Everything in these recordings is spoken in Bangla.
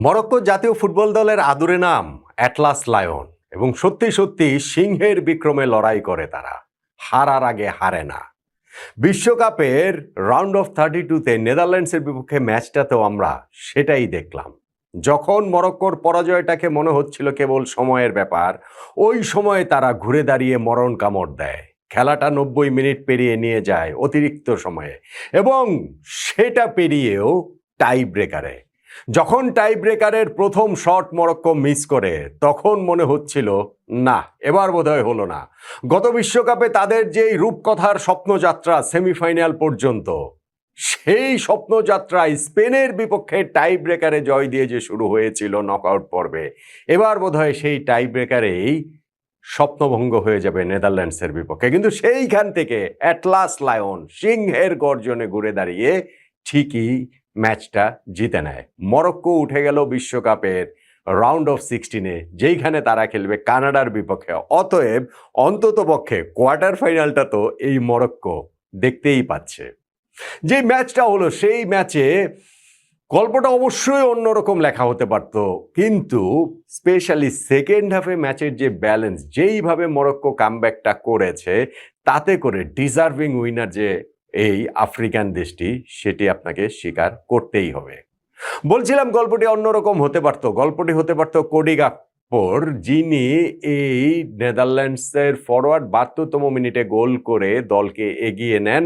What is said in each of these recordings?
মরক্কো জাতীয় ফুটবল দলের আদুরে নাম অ্যাটলাস লায়ন এবং সত্যি সত্যি সিংহের বিক্রমে লড়াই করে তারা। হারার আগে হারে না। বিশ্বকাপের রাউন্ড অফ 32-তে নেদারল্যান্ডসের বিপক্ষে ম্যাচটাতেও আমরা সেটাই দেখলাম। যখন মরক্কোর পরাজয়টাকে মনে হচ্ছিল কেবল সময়ের ব্যাপার, ওই সময়ে তারা ঘুরে দাঁড়িয়ে মরণ কামড় দেয়। খেলাটা 90 মিনিট পেরিয়ে নিয়ে যায় অতিরিক্ত সময়ে এবং সেটা পেরিয়েও টাই ব্রেকারে। যখন টাই ব্রেকারের প্রথম শট মরক্কো মিস করে তখন মনে হচ্ছিল না, এবার বোধহয় হলো না। গত বিশ্বকাপে তাদের যেই রূপকথার স্বপ্নযাত্রা সেমিফাইনাল পর্যন্ত, সেই স্বপ্নযাত্রায় স্পেনের বিপক্ষে টাই ব্রেকারে জয় দিয়ে যে শুরু হয়েছিল নকআউট পর্বে, এবার বোধহয় সেই টাই ব্রেকারেই স্বপ্নভঙ্গ হয়ে যাবে নেদারল্যান্ডসের বিপক্ষে। কিন্তু সেইখান থেকে অ্যাটলাস লায়ন সিংহের গর্জনে ঘুরে দাঁড়িয়ে ঠিকই ম্যাচটা জিতে নেয়। মরক্কো উঠে গেল বিশ্বকাপের রাউন্ড অফ 16-এ, যেইখানে তারা খেলবে কানাডার বিপক্ষে। অতএব অন্ততপক্ষে কোয়ার্টার ফাইনালটা তো এই মরক্কো দেখতেই পাচ্ছে। যে ম্যাচটা হলো সেই ম্যাচে গল্পটা অবশ্যই অন্যরকম লেখা হতে পারত, কিন্তু স্পেশালি সেকেন্ড হাফে ম্যাচের যে ব্যালেন্স, যেইভাবে মরক্কো কামব্যাকটা করেছে, তাতে করে ডিজার্ভিং উইনার যে এই আফ্রিকান দেশটি, সেটি আপনাকে স্বীকার করতেই হবে। বলছিলাম গল্পটি অন্যরকম হতে পারত। গল্পটি হতে পারত কোডি গাকপোর, যিনি এই নেদারল্যান্ডসের ফরওয়ার্ড 72তম মিনিটে গোল করে দলকে এগিয়ে নেন,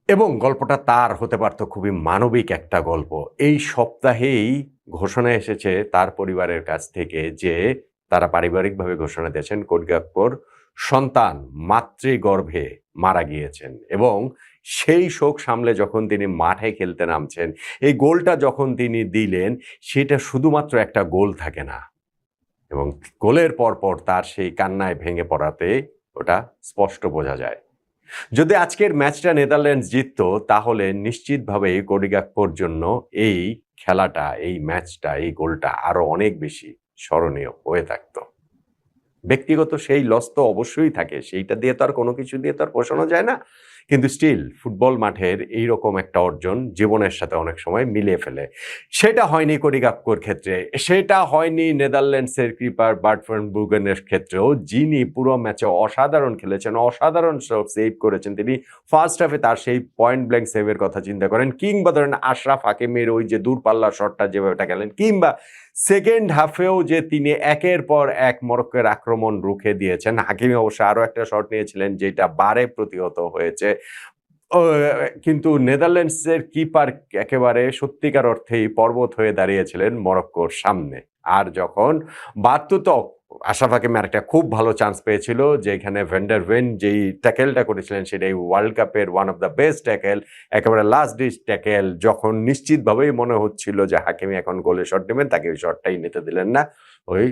এবং গল্পটা তার হতে পারত খুবই মানবিক একটা গল্প। এই সপ্তাহেই ঘোষণা এসেছে তার পরিবারের কাছ থেকে যে তারা পারিবারিকভাবে ঘোষণা দিয়েছেন কোডি গাকপোর সন্তান মাতৃগর্ভে মারা গিয়েছেন, এবং সেই শোক সামলে যখন তিনি মাঠে খেলতে নামছেন, এই গোলটা যখন তিনি দিলেন, সেটা শুধুমাত্র একটা গোল থাকে না, এবং গোলের পরপর তার সেই কান্নায় ভেঙে পড়াতে ওটা স্পষ্ট বোঝা যায়। যদি আজকের ম্যাচটা নেদারল্যান্ডস জিতত, তাহলে নিশ্চিতভাবেই কোডি গাকপোর জন্য এই খেলাটা, এই ম্যাচটা, এই গোলটা আরো অনেক বেশি স্মরণীয় হয়ে থাকতো। ব্যক্তিগত সেই লস তো অবশ্যই থাকে, সেইটা দিয়ে তো আর কোনো কিছু দিয়ে তো আর পোষানো যায় না, কিন্তু স্টিল ফুটবল মাঠের এইরকম একটা অর্জন জীবনের সাথে অনেক সময় মিলিয়ে ফেলে। সেটা হয়নি কোডি গাকপোর ক্ষেত্রে, সেটা হয়নি নেদারল্যান্ডসের কিপার বার্ট ভান বুগেনের ক্ষেত্রেও, যিনি পুরো ম্যাচে অসাধারণ খেলেছেন, অসাধারণ সেভ করেছেন। তিনি ফার্স্ট হাফে তার সেই পয়েন্ট ব্ল্যাঙ্ক সেভের কথা চিন্তা করেন, কিংবা ধরেন আশরাফ হাকিমের ওই যে দূরপাল্লার শটটা যেভাবে গেলেন, কিংবা সেকেন্ড হাফেও যে তিনি একের পর এক মরক্কোর আক্রমণ রুখে দিয়েছেন। হাকিমি অবশ্য আরো একটা শট নিয়েছিলেন যেটা বারে প্রতিহত হয়েছে, কিন্তু নেদারল্যান্ডসের কিপার একেবারে সত্যিকার অর্থেই পর্বত হয়ে দাঁড়িয়েছিলেন মরক্কোর সামনে। আর যখন বাতুত আশরাফ হাকিম একটা খুব ভালো চান্স পেয়েছিল, যেখানে ভ্যান্ডার ভেন যেই ট্যাকেলটা করেছিলেন সেটাই ওয়ার্ল্ড কাপের one of the best tackle, একেবারে লাস্ট ডিশ ট্যাকেল। যখন নিশ্চিতভাবেই মনে হচ্ছিল যে হাকিমি এখন গোলে শট নেবেন, তাকে ওই শটটাই নিতে দিলেন না, ওই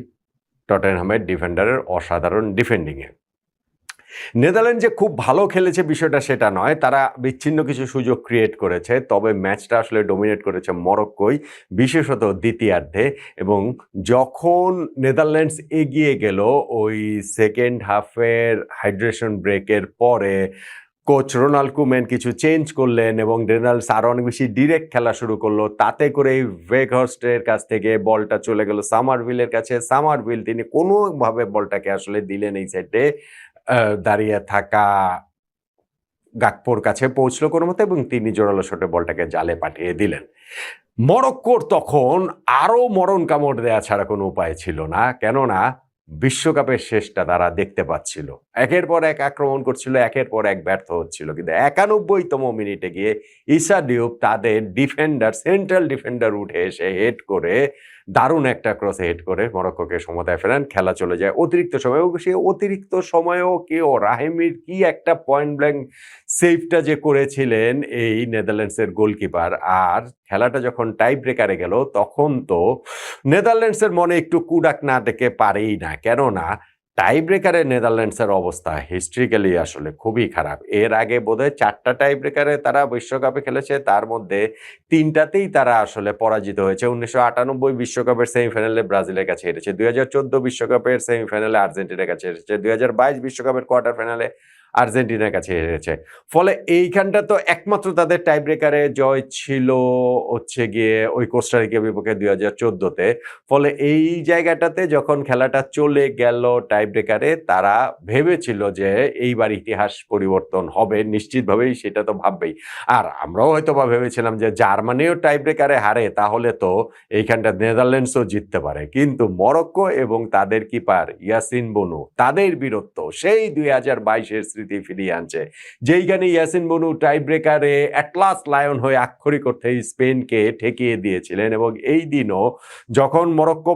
টটেনহামের ডিফেন্ডারের অসাধারণ ডিফেন্ডিংয়ে। নেদারল্যান্ড যে খুব ভালো খেলেছে বিষয়টা সেটা নয়, তারা বিচ্ছিন্ন কিছু সুযোগ ক্রিয়েট করেছে, তবে ম্যাচটা আসলে ডমিনেট করেছে মরক্কোই, বিশেষত দ্বিতীয়ার্ধে। এবং যখন নেদারল্যান্ডস এগিয়ে গেল ওই সেকেন্ড হাফের হাইড্রেশন ব্রেকের পরে, কোচ রোনাল্ড কুমেন কিছু চেঞ্জ করলেন এবং নেদারল্যান্ডস আরও অনেক বেশি ডিরেক্ট খেলা শুরু করলো। তাতে করে ওয়েঘহর্স্টের কাছ থেকে বলটা চলে গেল সামারভিলের কাছে। সামারভিল তিনি কোনোভাবে বলটাকে আসলে দিলেন এই সাইডে দাঁড়িয়ে থাকা গাকপোর কাছে, পৌঁছলো কোনো মতে, এবং তিনি জোরালো শটে বলটাকে জালে পাঠিয়ে দিলেন। মরক্কোর তখন আরও মরণ কামড় দেয়া ছাড়া কোনো উপায় ছিল না, কেননা বিশ্বকাপের শেষটা তারা দেখতে পাচ্ছিল। একের পর এক আক্রমণ করছিল, একের পর এক ব্যর্থ হচ্ছিল, কিন্তু 91তম মিনিটে গিয়ে ইসা ডিউপ তাদের ডিফেন্ডার, সেন্ট্রাল ডিফেন্ডার উঠে এসে হেড করে, দারুণ একটা ক্রসে হেড করে মরক্কোকে সমতায় ফেরান। খেলা চলে যায় অতিরিক্ত সময়, এবং সেই অতিরিক্ত সময়েও রাহিমির কি একটা পয়েন্ট ব্ল্যাঙ্ক সেভটা যে করেছিলেন এই নেদারল্যান্ডসের গোলকিপার। আর খেলাটা যখন টাই ব্রেকারে গেল, তখন তো নেদারল্যান্ডসের মনে একটু কুডাক না ডেকে পারেই না, কেননা টাই ব্রেকারে নেদারল্যান্ডসের অবস্থা হিস্ট্রিক্যালি আসলে খুবই খারাপ। এর আগে বোধহয় 4টা টাই ব্রেকারে তারা বিশ্বকাপে খেলেছে, তার মধ্যে 3টাতেই তারা আসলে পরাজিত হয়েছে। 1998 বিশ্বকাপের সেমিফাইনালে ব্রাজিলের কাছে হেরেছে, 2014 বিশ্বকাপের সেমিফাইনালে আর্জেন্টিনার কাছে হেরেছে, 2022 বিশ্বকাপের কোয়ার্টার ফাইনালে আর্জেন্টিনার কাছে হেরেছে। ফলে এইখানটা তো একমাত্র তাদের টাই ব্রেকারে জয় ছিল হচ্ছে গিয়ে ওই কোস্টারিকার বিপক্ষে 2014-তে। ফলে এই জায়গাটাতে যখন খেলাটা চলে গেল টাই ব্রেকারে, তারা ভেবেছিল যে এইবার ইতিহাস পরিবর্তন হবে, নিশ্চিতভাবেই সেটা তো ভাববেই। আর আমরাও হয়তোবা ভেবেছিলাম যে জার্মানিও টাই ব্রেকারে হারে তাহলে তো এইখানটা নেদারল্যান্ডসও জিততে পারে, কিন্তু মরক্কো এবং তাদের কিপার ইয়াসিন বনু তাদের বীরত্ব সেই 2022-এর স্মৃতি ফিরিয়ে আনছে, যেইখানে ইয়াসিন বনু টাই ব্রেকারে অ্যাটলাস লায়ন হয়ে আক্ষরিক অর্থে স্পেনকে ঠেকিয়ে দিয়েছিলেন। এবং এই দিনও যখন মরক্কো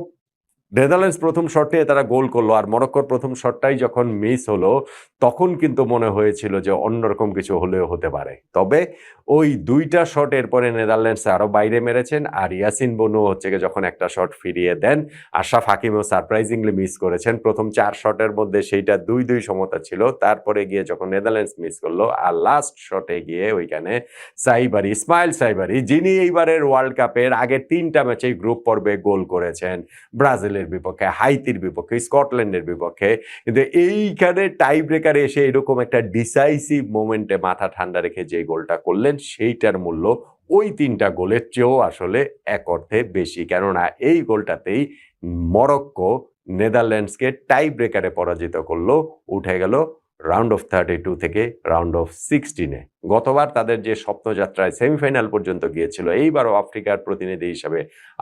নেদারল্যান্ডস প্রথম শট নিয়ে তারা গোল করলো আর মরক্কোর প্রথম শটটাই যখন মিস হলো, তখন কিন্তু মনে হয়েছিল যে অন্যরকম কিছু হলেও হতে পারে। তবে ওই দুইটা শট এরপরে নেদারল্যান্ডস আরও বাইরে মেরেছেন, আর ইয়াসিন বনু হচ্ছে গিয়ে যখন একটা শট ফিরিয়ে দেন, আশরাফ হাকিমও সারপ্রাইজিংলি মিস করেছেন। প্রথম 4 শটের মধ্যে সেইটা 2-2 সমতা ছিল, তারপরে গিয়ে যখন নেদারল্যান্ডস মিস করলো আর লাস্ট শটে গিয়ে ওইখানে সাইবারি, ইসমাইল সাইবারি, যিনি এইবারের ওয়ার্ল্ড কাপের আগের 3টা ম্যাচেই গ্রুপ পর্বে গোল করেছেন, ব্রাজিলের বিপক্ষে, হাইতির বিপক্ষে, স্কটল্যান্ডের বিপক্ষে, কিন্তু এইখানে টাই ব্রেকারে এসে এরকম একটা ডিসাইসিভ মোমেন্টে মাথা ঠান্ডা রেখে যে গোলটা করলেন, সেইটার মূল্য ওই 3টা গোলের চেয়েও আসলে এক অর্থে বেশি। কেননা এই গোলটাতেই মরক্কো নেদারল্যান্ডসকে টাই ব্রেকারে পরাজিত করলো, উঠে গেল রাউন্ড অফ 32 থেকে রাউন্ড অফ 16-এ। গতবার তাদের যে স্বপ্নযাত্রায় সেমিফাইনাল পর্যন্ত গিয়েছিল, এইবারও আফ্রিকার প্রতিনিধি হিসাবে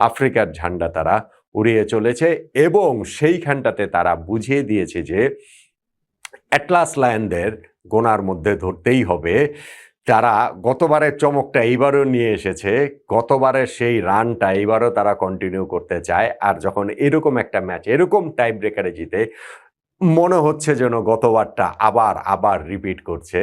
আফ্রিকার ঝান্ডা তারা উড়িয়ে চলেছে এবং সেইখানটাতে তারা বুঝিয়ে দিয়েছে যে অ্যাটলাস লায়নদের গোনার মধ্যে ধরতেই হবে। তারা গতবারের চমকটা এইবারও নিয়ে এসেছে, গতবারের সেই রানটা এইবারও তারা কন্টিনিউ করতে চায়। আর যখন এরকম একটা ম্যাচ এরকম টাই ব্রেকারে জিতে, মনে হচ্ছে যেন গতবারটা আবার রিপিট করছে।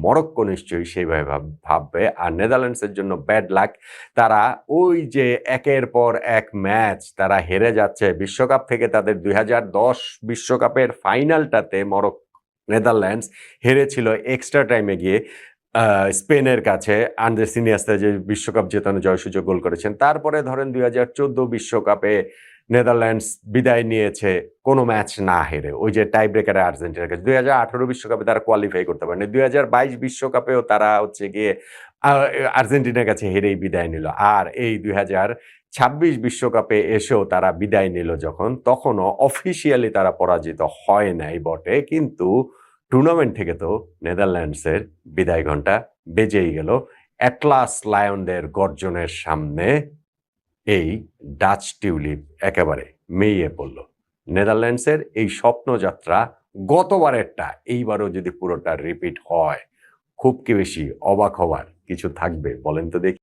মরক্কো নিশ্চয়ই সেইভাবে ভাববে। আর নেদারল্যান্ডসের জন্য ব্যাড লাক, তারা ওই যে একের পর এক ম্যাচ তারা হেরে যাচ্ছে। বিশ্বকাপ থেকে তাদের 2010 বিশ্বকাপের ফাইনালটাতে নেদারল্যান্ডস হেরেছিল এক্সট্রা টাইমে গিয়ে স্পেনের কাছে, আন্দ্রেস ইনিয়েস্তা যে বিশ্বকাপ জেতানো জয়সূচক গোল করেছেন। তারপরে ধরেন 2014 বিশ্বকাপে নেদারল্যান্ডস বিদায় নিয়েছে কোনো ম্যাচ না হেরে, ওই যে টাই ব্রেকারে আর্জেন্টিনার কাছে। 2018 বিশ্বকাপে তারা কোয়ালিফাই করতে পারেনি, 2022 বিশ্বকাপেও তারা হচ্ছে গিয়ে আর্জেন্টিনার কাছে হেরেই বিদায় নিল। আর এই 2026 বিশ্বকাপে এসেও তারা বিদায় নিল যখন, তখনও অফিসিয়ালি তারা পরাজিত হয় নাই বটে, কিন্তু টুর্নামেন্ট থেকে তো নেদারল্যান্ডসের বিদায় ঘণ্টা বেজেই গেল। অ্যাটলাস লায়নদের গর্জনের সামনে এই ডাচ টিউলিপ একেবারে মেইয়ে পড়ল। নেদারল্যান্ডসের এই স্বপ্নযাত্রা গতবারেরটা এইবারও যদি পুরোটা রিপিট হয়, খুব কি বেশি অবাক হওয়ার কিছু থাকবে বলেন তো দেখি।